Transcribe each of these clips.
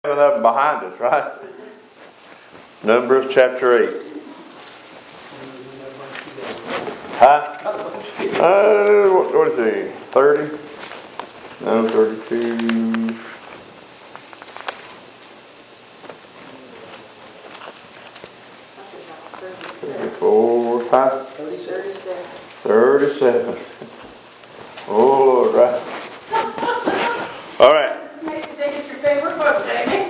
of them behind us, right? Numbers chapter 8. Huh? What is it? 30? No, 32. 34, 5? 37. Oh, Lord, right? All right. You think it's your favorite book, Jamie?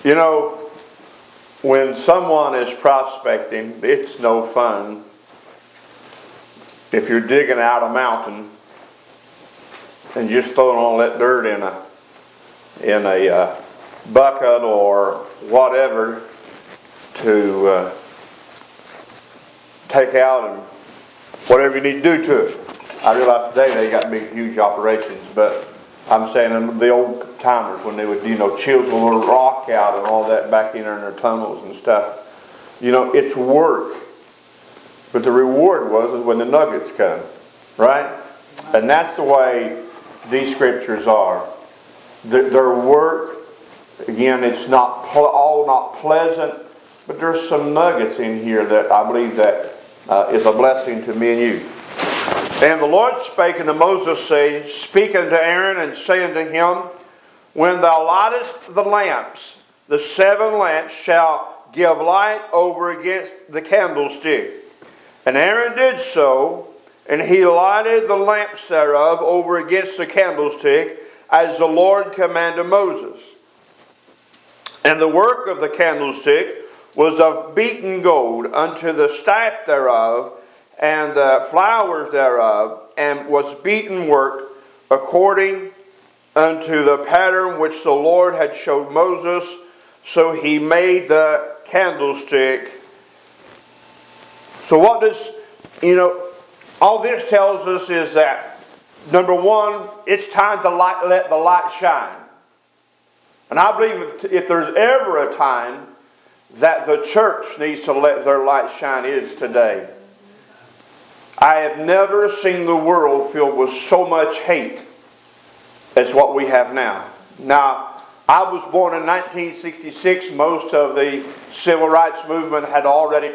You know, when someone is prospecting, it's no fun if you're digging out a mountain and just throwing all that dirt in a bucket or whatever to take out and whatever you need to do to it. I realize today they got big, huge operations, but I'm saying in the old timers when they would, chisel a little rock out and all that back in there in their tunnels and stuff. It's work. But the reward was when the nuggets come, right? And that's the way these scriptures are. Their work, again, it's not all not pleasant, but there's some nuggets in here that I believe that is a blessing to me and you. And the Lord spake unto Moses, saying, Speak unto Aaron, and say unto him, When thou lightest the lamps, the 7 lamps shall give light over against the candlestick. And Aaron did so, and he lighted the lamps thereof over against the candlestick, as the Lord commanded Moses. And the work of the candlestick was of beaten gold unto the staff thereof, and the flowers thereof, and was beaten work according unto the pattern which the Lord had showed Moses. So he made the candlestick. So what does, all this tells us is that, number one, it's time to let the light shine. And I believe if there's ever a time that the church needs to let their light shine, it is today. I have never seen the world filled with so much hate as what we have now. Now, I was born in 1966. Most of the civil rights movement had already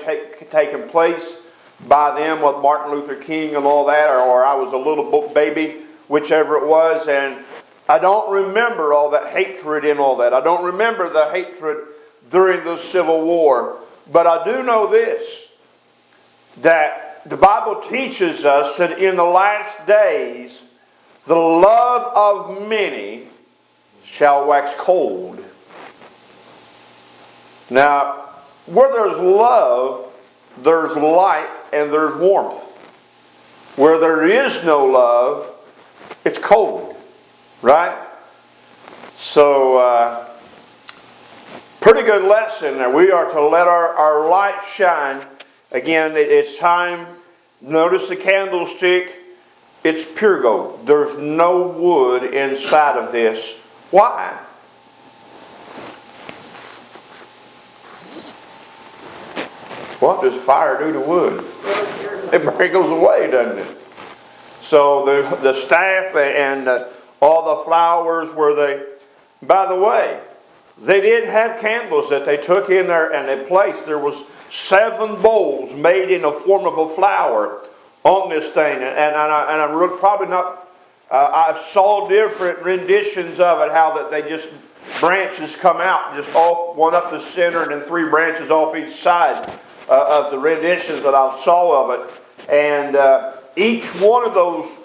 taken place by then with Martin Luther King and all that, or I was a little baby, whichever it was, and I don't remember all that hatred and all that. I don't remember the hatred during the Civil War, but I do know this, that the Bible teaches us that in the last days, the love of many shall wax cold. Now, where there's love, there's light and there's warmth. Where there is no love, it's cold. Right? So, pretty good lesson there. We are to let our light shine. Again, it's time. Notice the candlestick. It's pure gold. There's no wood inside of this. Why? What does fire do to wood? It goes away, doesn't it? So the staff and all the flowers were they. By the way, they didn't have candles that they took in there and they placed. There was 7 bowls made in the form of a flower on this thing, and I'm really probably not. I saw different renditions of it, how that they just branches come out, just off one up the center, and then 3 branches off each side of the renditions that I saw of it, and each one of those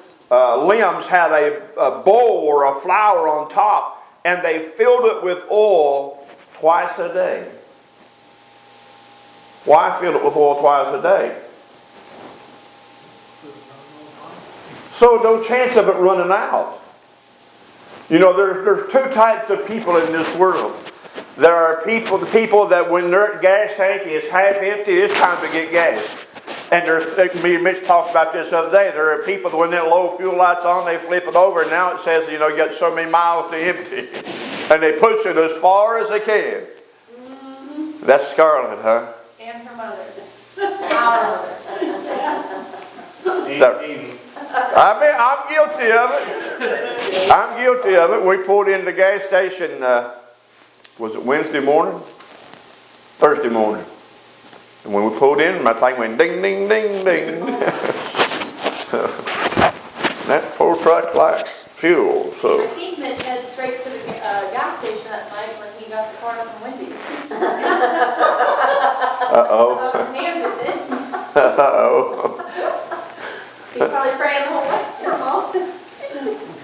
limbs had a bowl or a flower on top, and they filled it with oil twice a day. Why fill it with oil twice a day? So no chance of it running out. There's 2 types of people in this world. There are the people that when their gas tank is half empty, it's time to get gas. And me and Mitch talked about this the other day. There are people that when that low fuel light's on, they flip it over, and now it says, you got so many miles to empty. And they push it as far as they can. Mm-hmm. That's Scarlett, huh? And her mother. Our mother. I'm guilty of it. I'm guilty of it. We pulled into the gas station, was it Wednesday morning? Thursday morning. And when we pulled in, my thing went ding, ding, ding, ding. That poor truck likes fuel, so. I think Mitch headed straight to the gas station that night when he got the car up from Wendy's. Uh-oh. Uh-oh. He's probably praying the whole way.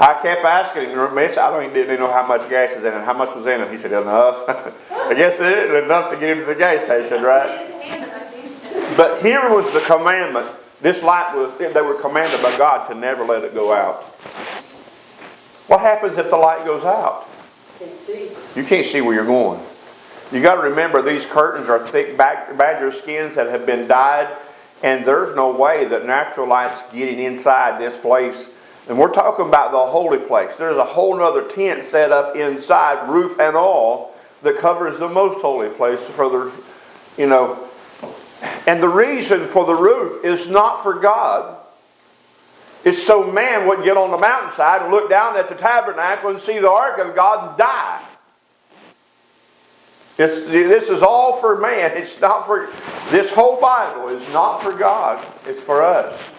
I kept asking him, Mitch, I don't even know how much gas is in it. How much was in it? He said, enough. I guess it isn't enough to get into the gas station, right? But here was the commandment. This light was, they were commanded by God to never let it go out. What happens if the light goes out? You can't see where you're going. You got to remember these curtains are thick badger skins that have been dyed, and there's no way that natural light's getting inside this place. And we're talking about the holy place. There's a whole other tent set up inside, roof and all, that covers the most holy place for the, you know. And the reason for the roof is not for God. It's so man wouldn't get on the mountainside and look down at the tabernacle and see the ark of God and die. This is all for man. It's not for, this whole Bible is not for God. It's for us.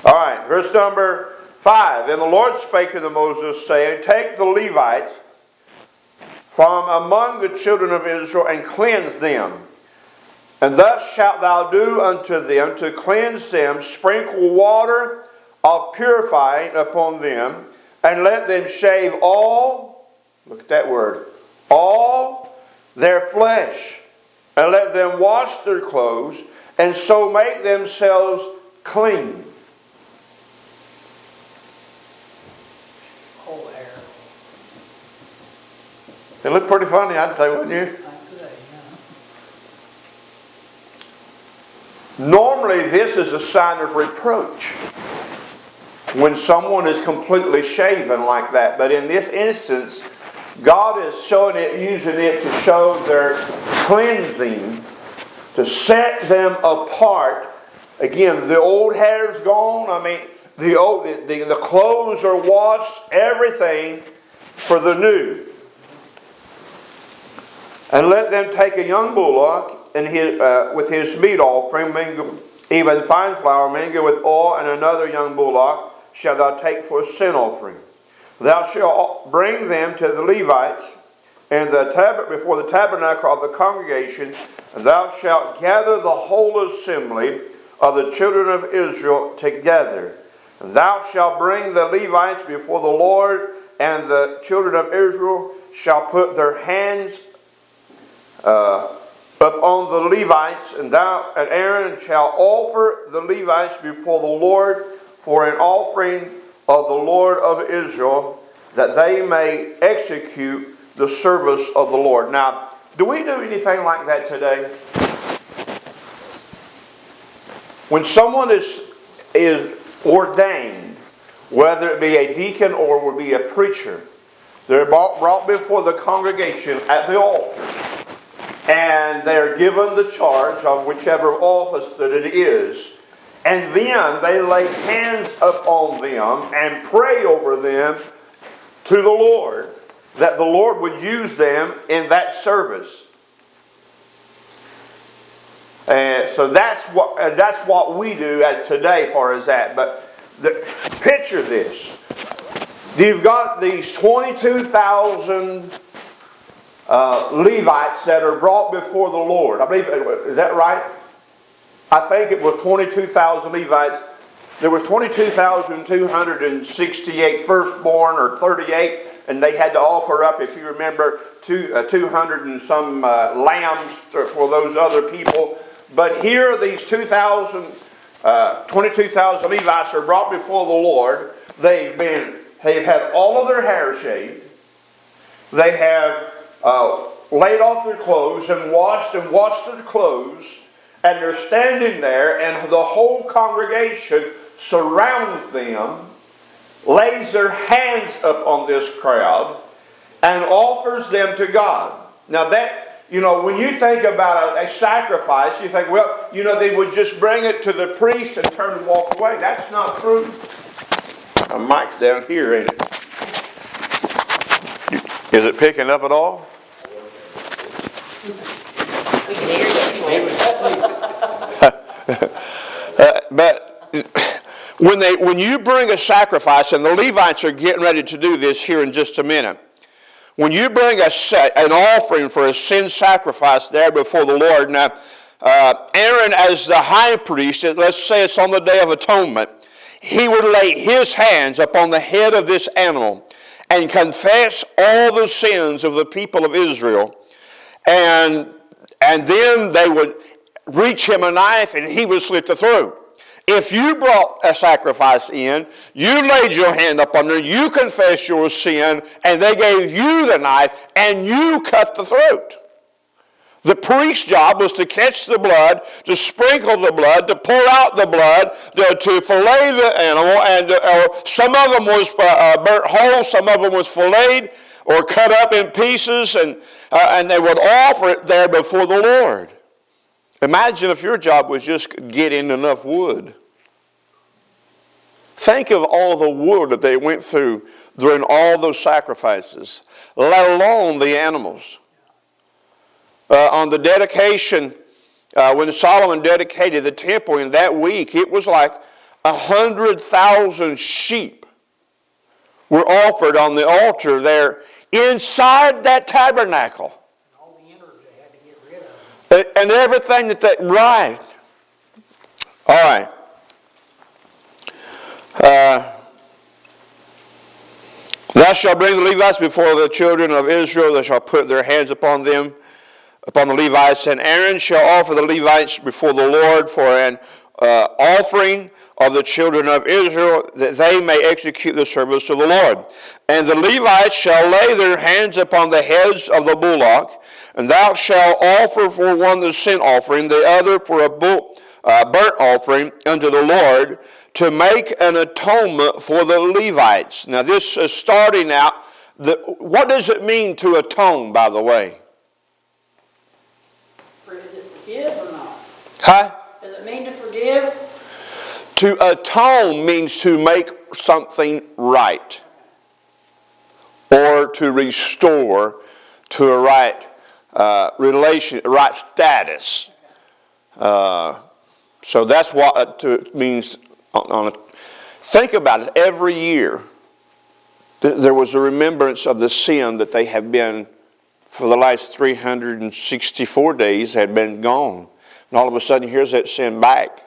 All right, verse number 5. And the Lord spake unto Moses, saying, take the Levites from among the children of Israel and cleanse them. And thus shalt thou do unto them to cleanse them, sprinkle water of purifying upon them, and let them shave all, look at that word, all their flesh, and let them wash their clothes, and so make themselves clean. Whole hair. It looked pretty funny, I'd say, wouldn't you? Normally, this is a sign of reproach when someone is completely shaven like that. But in this instance, God is showing it, using it to show their cleansing, to set them apart. Again, the old hair's gone. I mean, the clothes are washed, everything for the new. And let them take a young bullock and with his meat offering, mingle, even fine flour, mingle with oil, and another young bullock shalt thou take for a sin offering. Thou shalt bring them to the Levites and before the tabernacle of the congregation, and thou shalt gather the whole assembly of the children of Israel together. And thou shalt bring the Levites before the Lord, and the children of Israel shall put their hands upon the Levites, and thou and Aaron shall offer the Levites before the Lord for an offering of the Lord of Israel, that they may execute the service of the Lord. Now, do we do anything like that today? When someone is ordained, whether it be a deacon or will be a preacher, they're brought before the congregation at the altar. And they're given the charge of whichever office that it is. And then they lay hands upon them and pray over them to the Lord, that the Lord would use them in that service. And so that's what we do as today as far as that. But picture this. You've got these 22,000 Levites that are brought before the Lord. I believe, is that right? I think it was 22,000 Levites. There was 22,268 firstborn, or 38, and they had to offer up, if you remember, 200 and some lambs for those other people. But here these 22,000 Levites are brought before the Lord. They've had all of their hair shaved. They have laid off their clothes and washed their clothes, and they're standing there, and the whole congregation surrounds them, lays their hands up on this crowd, and offers them to God. Now that, when you think about a sacrifice, you think, well, they would just bring it to the priest and turn and walk away. That's not true. My mic's down here, ain't it? Is it picking up at all? We can hear you anyway. But when you bring a sacrifice, and the Levites are getting ready to do this here in just a minute. When you bring an offering for a sin sacrifice there before the Lord, now Aaron as the high priest, let's say it's on the Day of Atonement, he would lay his hands upon the head of this animal and confess all the sins of the people of Israel. And then they would reach him a knife and he would slit the throat. If you brought a sacrifice in, you laid your hand up on there, you confessed your sin, and they gave you the knife, and you cut the throat. The priest's job was to catch the blood, to sprinkle the blood, to pour out the blood, to fillet the animal, and some of them was burnt whole, some of them was filleted or cut up in pieces, and they would offer it there before the Lord. Imagine if your job was just getting enough wood. Think of all the wood that they went through during all those sacrifices, let alone the animals. On the dedication, when Solomon dedicated the temple in that week, it was like 100,000 sheep were offered on the altar there inside that tabernacle. All the innards they had to get rid of. And everything right. All right. Thou shalt bring the Levites before the children of Israel. They shall put their hands upon them, upon the Levites. And Aaron shall offer the Levites before the Lord for an offering of the children of Israel, that they may execute the service of the Lord. And the Levites shall lay their hands upon the heads of the bullock, and thou shalt offer for one the sin offering, the other for a burnt offering unto the Lord, to make an atonement for the Levites. Now this is starting out. What does it mean to atone, by the way? Is it forgive or not? Huh? Does it mean to forgive? To atone means to make something right, or to restore to a right relation, right status. So that's what it means. Think about it. Every year, there was a remembrance of the sin that they have been, for the last 364 days, had been gone. And all of a sudden, here's that sin back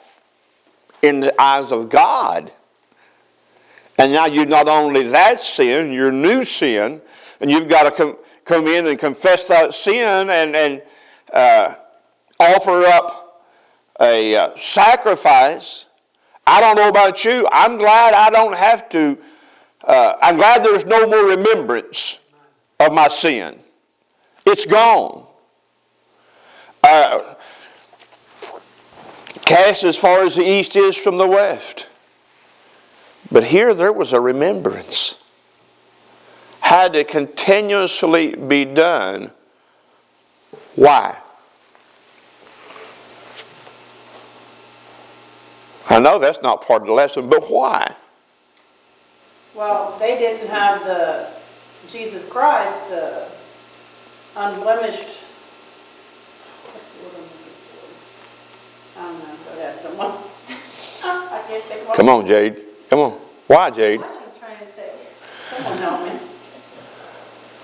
in the eyes of God. And now you not only that sin, your new sin, and you've got to come in and confess that sin and offer up a sacrifice. I don't know about you. I'm glad I don't have to. I'm glad there's no more remembrance of my sin. It's gone. Cast as far as the east is from the west. But here there was a remembrance. Had to continuously be done. Why? I know that's not part of the lesson, but why? Well, they didn't have the Jesus Christ, the unblemished. What's the word I'm looking for? I don't know. Go ahead, someone. I can't think of what. Come on, Jade. Come on. Why, Jade? What she's trying to say. Someone help me.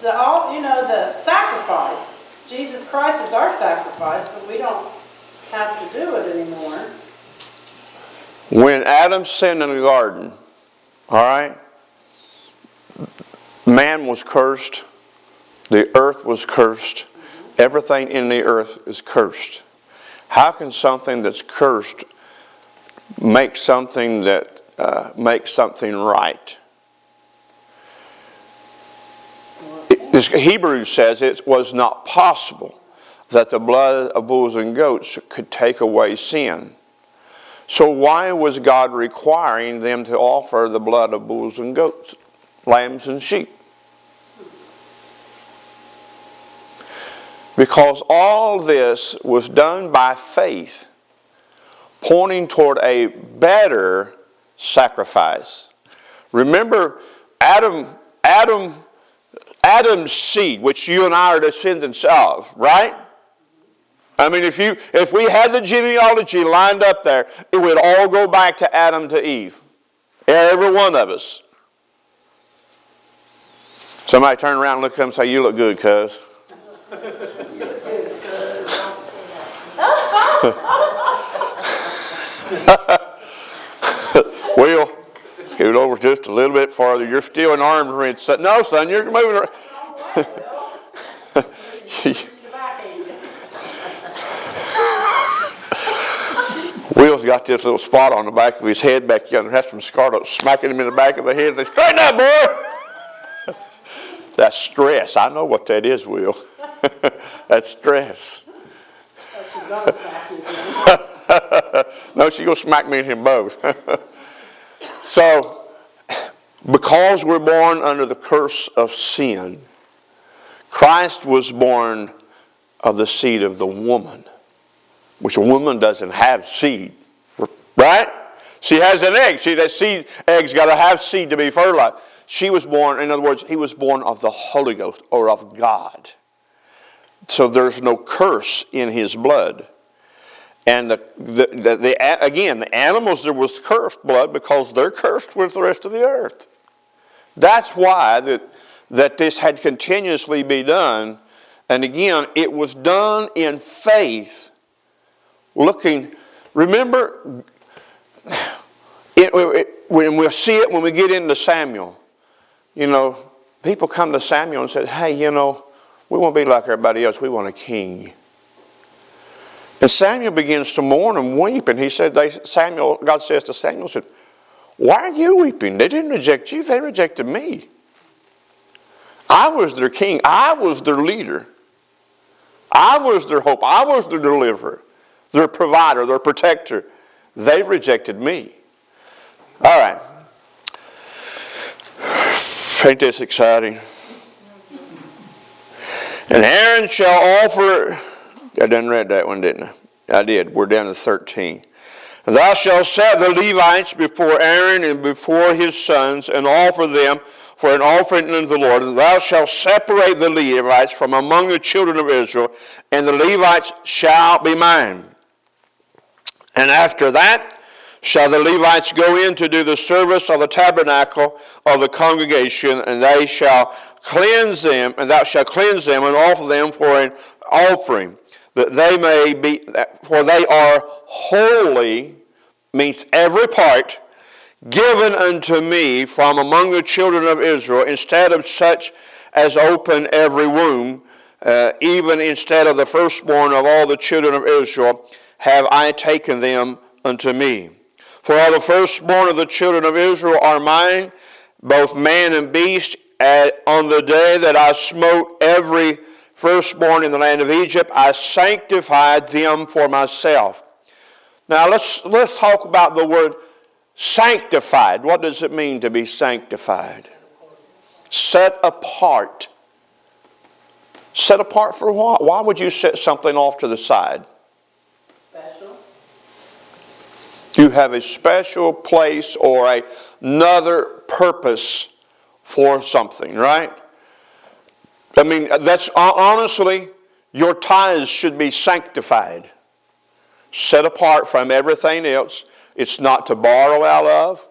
The sacrifice. Jesus Christ is our sacrifice, so we don't have to do it anymore. When Adam sinned in the garden, all right, man was cursed. The earth was cursed. Everything in the earth is cursed. How can something that's cursed make something that makes something right? Hebrews says it was not possible that the blood of bulls and goats could take away sin. So why was God requiring them to offer the blood of bulls and goats, lambs and sheep? Because all this was done by faith, pointing toward a better sacrifice. Remember, Adam Adam's seed, which you and I are descendants of, right? I mean, if we had the genealogy lined up there, it would all go back to Adam to Eve. Every one of us. Somebody turn around and look at him and say, "You look good, cuz." Will, scoot over just a little bit farther. You're still in arm's reach. No, son, you're moving around. Will's got this little spot on the back of his head back yonder. That's from Scarlet smacking him in the back of the head and say, "Straighten up, boy." That's stress. I know what that is, Will. That's stress. No, she's going to smack me and him both. So, because we're born under the curse of sin, Christ was born of the seed of the woman, which a woman doesn't have seed, right? She has an egg. See, that seed egg's got to have seed to be fertilized. She was born, in other words, he was born of the Holy Ghost or of God. So there's no curse in his blood. And again, the animals, there was cursed blood because they're cursed with the rest of the earth. That's why that this had continuously be done. And again, it was done in faith. Remember, when we'll see it when we get into Samuel. You know, people come to Samuel and say, "Hey, you know, we won't be like everybody else. We want a king." And Samuel begins to mourn and weep. And he said, God says to Samuel, said, "Why are you weeping? They didn't reject you. They rejected me. I was their king. I was their leader. I was their hope. I was their deliverer, their provider, their protector. They rejected me." All right. Ain't this exciting? "And Aaron shall offer..." I done read that one, didn't I? I did. We're down to 13. "And thou shalt set the Levites before Aaron and before his sons, and offer them for an offering unto the Lord. And thou shalt separate the Levites from among the children of Israel, and the Levites shall be mine. And after that shall the Levites go in to do the service of the tabernacle of the congregation, and they shall cleanse them, and thou shalt cleanse them and offer them for an offering, that they may be, for they are holy," means every part, "given unto me from among the children of Israel, instead of such as open every womb, even instead of the firstborn of all the children of Israel, have I taken them unto me. For all the firstborn of the children of Israel are mine, both man and beast, on the day that I smote every firstborn in the land of Egypt, I sanctified them for myself." Now let's talk about the word sanctified. What does it mean to be sanctified? Set apart. Set apart for what? Why would you set something off to the side? Special. You have a special place or another purpose for something, right? I mean, that's honestly, your tithes should be sanctified. Set apart from everything else. It's not to borrow out of,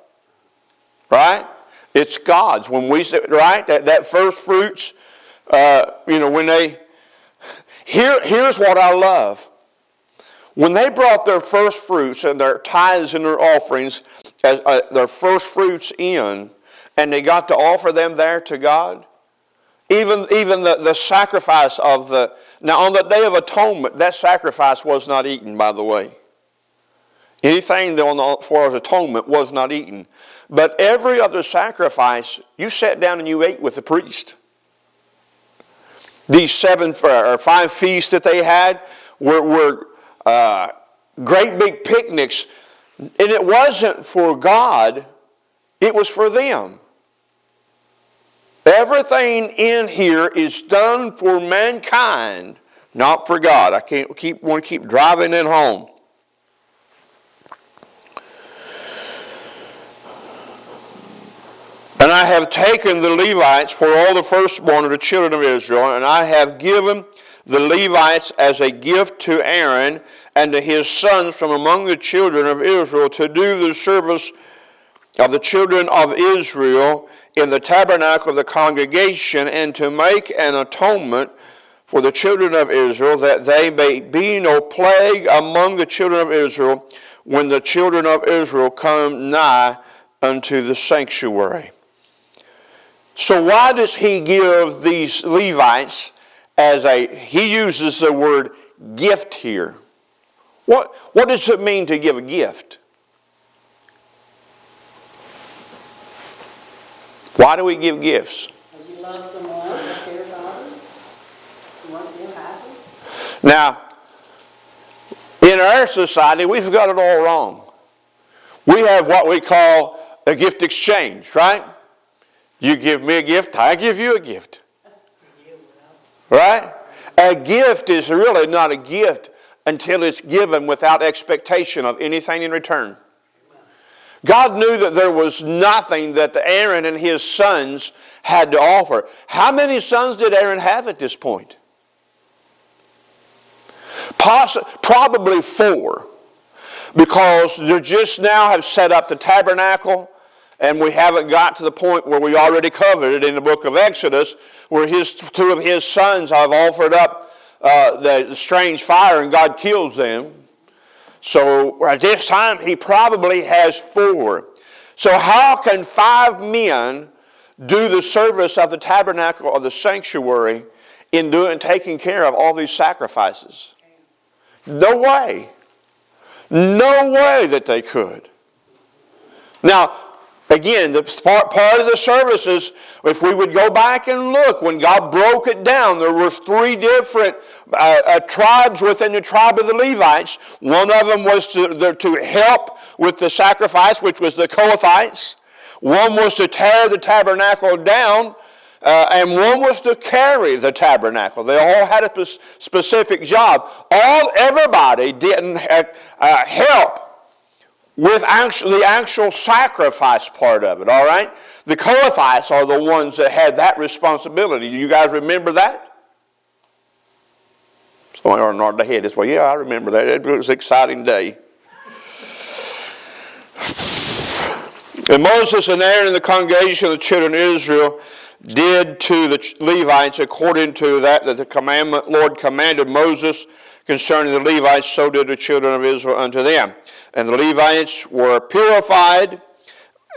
right? It's God's. When we say, right, that first fruits, when they, here's what I love. When they brought their first fruits and their tithes and their offerings, as their first fruits in, and they got to offer them there to God, even the sacrifice of the... Now, on the Day of Atonement, that sacrifice was not eaten, by the way. Anything for as atonement was not eaten. But every other sacrifice, you sat down and you ate with the priest. These 5 feasts that they had were great big picnics. And it wasn't for God, it was for them. Everything in here is done for mankind, not for God. I want to keep driving it home. And I have taken the Levites for all the firstborn of the children of Israel, and I have given the Levites as a gift to Aaron and to his sons from among the children of Israel to do the service of the children of Israel in the tabernacle of the congregation, and to make an atonement for the children of Israel, that they may be no plague among the children of Israel when the children of Israel come nigh unto the sanctuary. So why does he give these Levites he uses the word gift here. What does it mean to give a gift? Why do we give gifts? Because you love someone that cares about it. You want to see them happy. Now, in our society, we've got it all wrong. We have what we call a gift exchange, right? You give me a gift, I give you a gift. Right? A gift is really not a gift until it's given without expectation of anything in return. God knew that there was nothing that Aaron and his sons had to offer. How many sons did Aaron have at this point? Probably 4. Because they just now have set up the tabernacle, and we haven't got to the point where we already covered it in the book of Exodus, where 2 of his sons have offered up the strange fire and God kills them. So at this time he probably has 4. So how can 5 men do the service of the tabernacle of the sanctuary in taking care of all these sacrifices? No way. No way that they could. Now, again, the part of the services, if we would go back and look, when God broke it down, there were 3 different tribes within the tribe of the Levites. One of them was to help with the sacrifice, which was the Kohathites. One was to tear the tabernacle down, and one was to carry the tabernacle. They all had a specific job. Everybody didn't help with the actual sacrifice part of it, all right? The Kohathites are the ones that had that responsibility. Do you guys remember that? Somebody are nodding their head this way. Yeah, I remember that. It was an exciting day. And Moses and Aaron and the congregation of the children of Israel did to the Levites according to that the commandment Lord commanded Moses concerning the Levites, so did the children of Israel unto them. And the Levites were purified,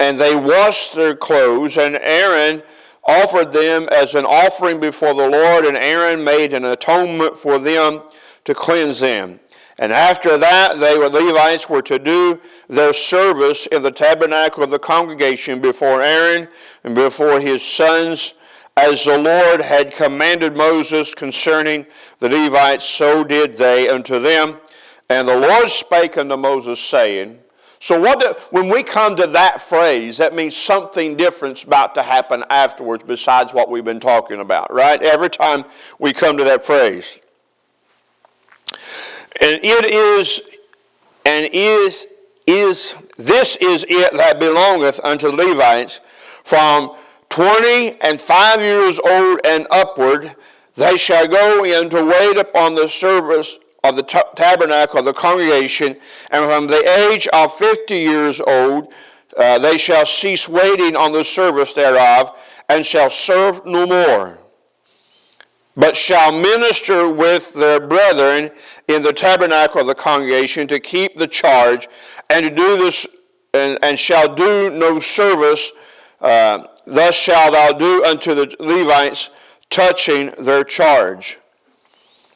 and they washed their clothes, and Aaron offered them as an offering before the Lord, and Aaron made an atonement for them to cleanse them. And after that, Levites were to do their service in the tabernacle of the congregation before Aaron and before his sons, as the Lord had commanded Moses concerning the Levites, so did they unto them. And the Lord spake unto Moses, saying, so when we come to that phrase, that means something different's about to happen afterwards besides what we've been talking about, right? Every time we come to that phrase. And this is it that belongeth unto the Levites from 20 and 5 years old and upward. They shall go in to wait upon the service of the tabernacle of the congregation, and from the age of 50 years old they shall cease waiting on the service thereof, and shall serve no more, but shall minister with their brethren in the tabernacle of the congregation to keep the charge, and to do this, and shall do no service. Thus shalt thou do unto the Levites touching their charge.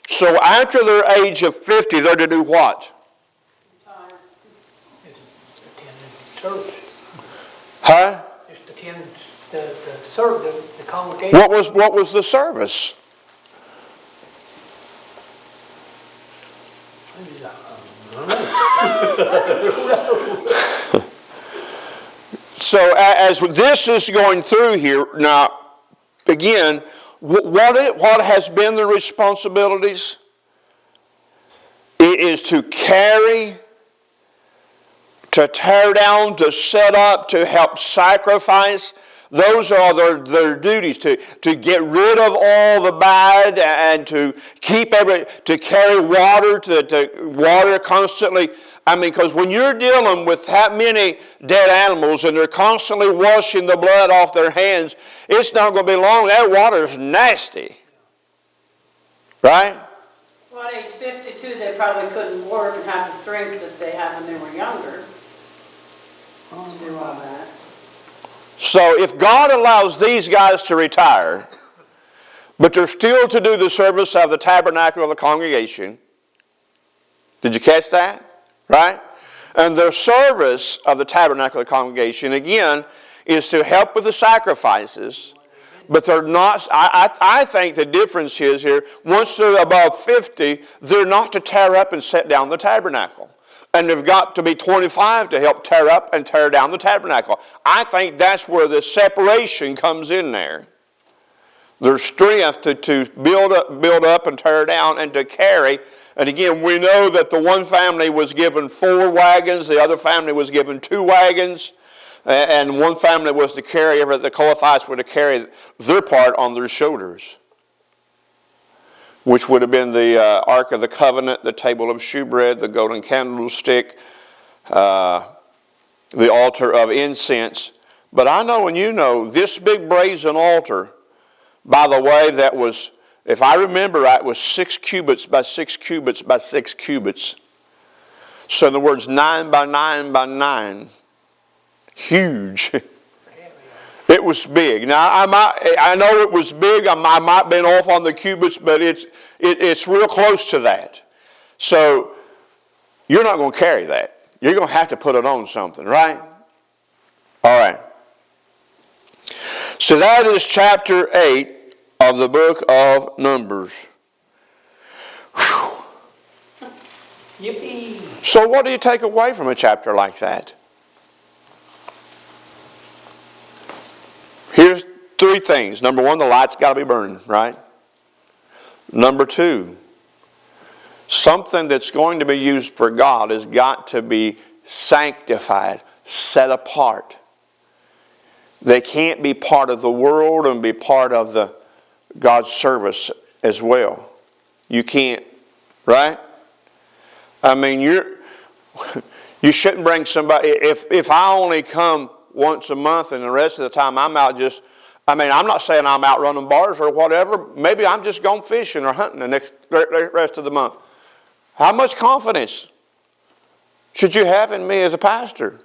So after their age of 50, they're to do what? Huh? Just attend the congregation. What was the service? So as this is going through here, now, again, what has been the responsibilities? It is to carry, to tear down, to set up, to help sacrifice Those are their duties, to get rid of all the bad and to to carry water, to water constantly. I mean, because when you're dealing with that many dead animals and they're constantly washing the blood off their hands, it's not going to be long. That water's nasty. Right? Well, at age 52, they probably couldn't work and have the strength that they had when they were younger to do all that. So if God allows these guys to retire, but they're still to do the service of the tabernacle of the congregation, did you catch that? Right? And their service of the tabernacle of the congregation, again, is to help with the sacrifices. But they're not, I think the difference is here, once they're above 50, they're not to tear up and set down the tabernacle. And they've got to be 25 to help tear up and tear down the tabernacle. I think that's where the separation comes in there. There's strength to build up and tear down and to carry. And again, we know that the one family was given 4 wagons, the other family was given 2 wagons. And one family was to carry, the Kohathites were to carry their part on their shoulders, which would have been the Ark of the Covenant, the table of shewbread, the golden candlestick, the altar of incense. But I know and you know, this big brazen altar, by the way, that was, if I remember right, was 6 cubits by 6 cubits by 6 cubits. So in other words, 9 by 9 by 9. Huge. It was big. Now I know it was big. I might have been off on the cubits, but it's real close to that. So you're not going to carry that. You're going to have to put it on something, right? All right. So that is chapter 8 of the book of Numbers. Whew. Yippee! So what do you take away from a chapter like that? Here's 3 things. Number 1, the light's got to be burning, right? Number 2, something that's going to be used for God has got to be sanctified, set apart. They can't be part of the world and be part of the God's service as well. You can't, right? I mean, you shouldn't bring somebody. If I only come once a month and the rest of the time I'm out I'm not saying I'm out running bars or whatever. Maybe I'm just going fishing or hunting the rest of the month. How much confidence should you have in me as a pastor?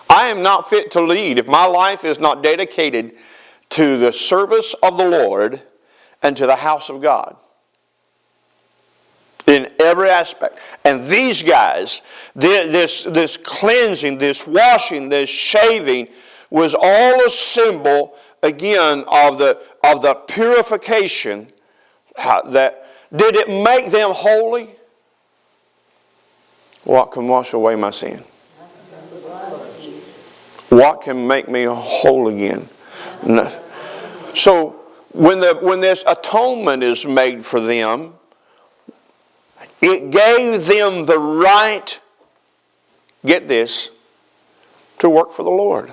I am not fit to lead if my life is not dedicated to the service of the Lord and to the house of God. In every aspect. And these guys, this cleansing, this washing, this shaving was all a symbol, again, of the purification. Did it make them holy? What can wash away my sin? What can make me whole again? Nothing. So when this atonement is made for them, it gave them the right, get this, to work for the Lord.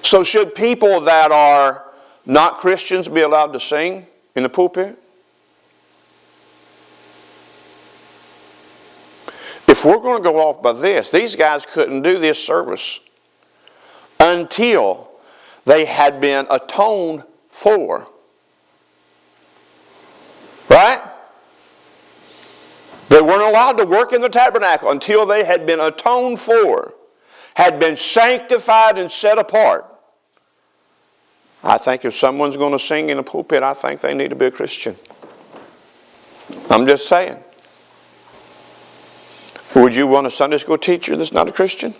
So should people that are not Christians be allowed to sing in the pulpit? If we're going to go off by this, these guys couldn't do this service until they had been atoned for. Right? They weren't allowed to work in the tabernacle until they had been atoned for, had been sanctified and set apart. I think if someone's going to sing in a pulpit, I think they need to be a Christian. I'm just saying. Would you want a Sunday school teacher that's not a Christian?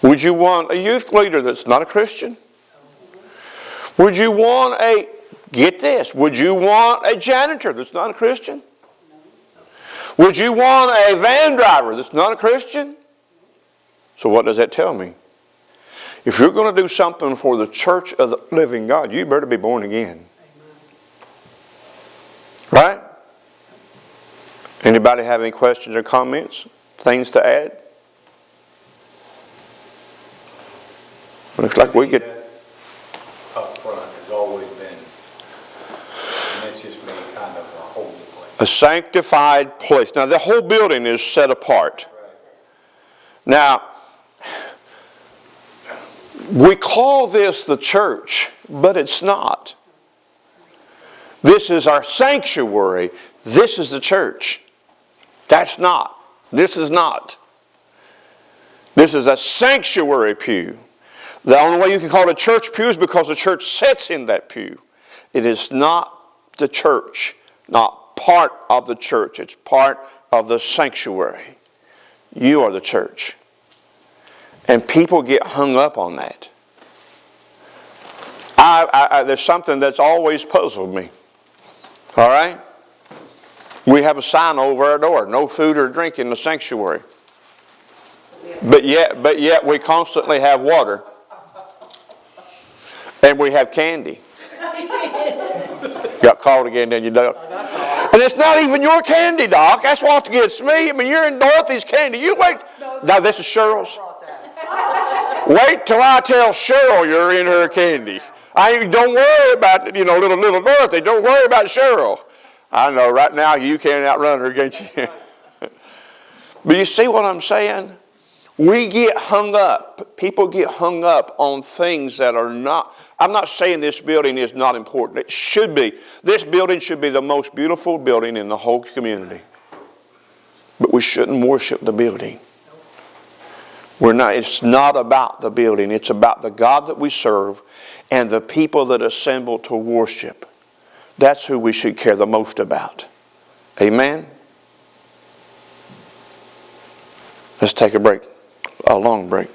Would you want a youth leader that's not a Christian? Would you want get this, would you want a janitor that's not a Christian? Would you want a van driver that's not a Christian? So what does that tell me? If you're going to do something for the church of the living God, you better be born again. Right? Anybody have any questions or comments? Things to add? Looks like we could, Up front has always been, and it's just made kind of a holy place. a sanctified place. Now, the whole building is set apart. Now, we call this the church, but it's not. This is our sanctuary. This is the church. That's not. This is not. This is a sanctuary pew. The only way you can call it a church pew is because the church sits in that pew. It is not the church, not part of the church. It's part of the sanctuary. You are the church. And people get hung up on that. There's something that's always puzzled me. All right? We have a sign over our door, no food or drink in the sanctuary. But yet we constantly have water. And we have candy. Got called again, didn't you, Doc? And it's not even your candy, Doc. That's what gets me. I mean, you're in Dorothy's candy. You wait. No, this is Cheryl's. Wait till I tell Cheryl you're in her candy. Don't worry about, little Dorothy. Don't worry about Cheryl. I know right now you can't outrun her, can't you? But you see what I'm saying? We get hung up. People get hung up on things that are not. I'm not saying this building is not important. It should be. This building should be the most beautiful building in the whole community. But we shouldn't worship the building. We're not. It's not about the building. It's about the God that we serve and the people that assemble to worship. That's who we should care the most about. Amen? Let's take a break. A long break.